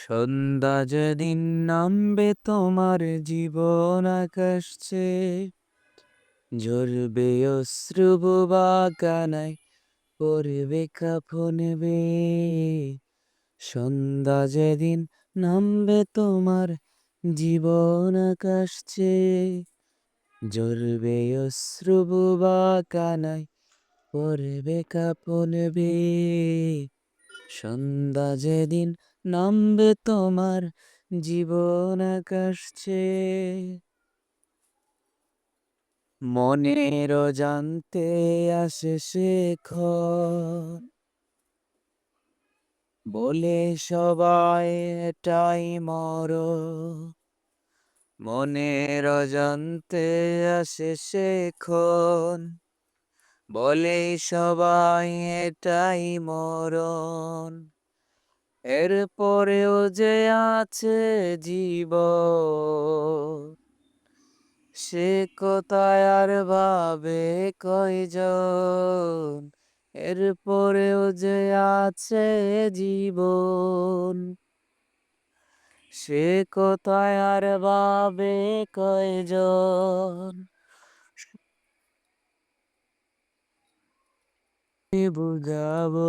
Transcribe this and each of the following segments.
সন্ধ্যা যেদিন নামবে তোমার জীবন আকাশ ছেয়ে, ঝরবে অশ্রু বোবা কানায়, পড়বে কাফন বেয়ে। সন্ধ্যা যেদিন নামবে তোমার জীবন আকাশ ছেয়ে, ঝরবে অশ্রু বোবা কানায়, পড়বে কাফন বেয়ে। সন্ধ্যা যেদিন নামবে তোমার জীবন আকাশ ছেয়ে। মনের অজান্তে আসে সে ক্ষণ, বলে সবাই এটাই মরণ। মনের অজান্তে আসে সে ক্ষণ, বলে সবাই এটাই মরণ। এরপরেও যে আছে জীবন, সে কোথায় আর ভাবে কয়জন। এরপরেও যে আছে জীবন, সে কোথায় আর ভাবে কয়জন। বুঝাবো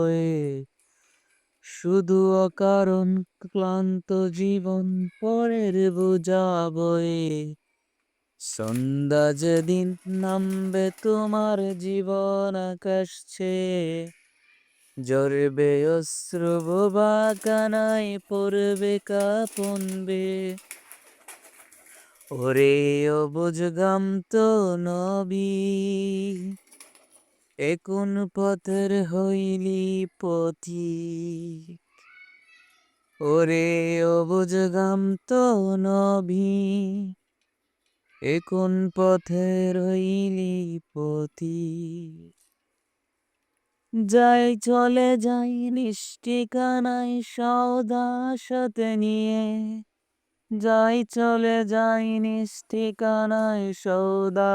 শুধু অকারণ ক্লান্ত জীবন পরের বোঝাবো। সন্ধ্যা যেদিন নামবে তোমার জীবন আকাশ ছেয়ে, ঝরবে অশ্রু বোবা কানায়, পড়বে কাফন বেয়ে। ওরে অবুঝ গাম তো নবী, এ কোন পথের হইলি পথিক। ওরে অবুঝ গাম তো নবী, এ কোন পথের হইলি পথিক। যাই চলে যাই নিষ্ঠিকানায় সওদা সাথে নিয়ে, যাই চলে যাই নিষ্ঠিকানায় সওদা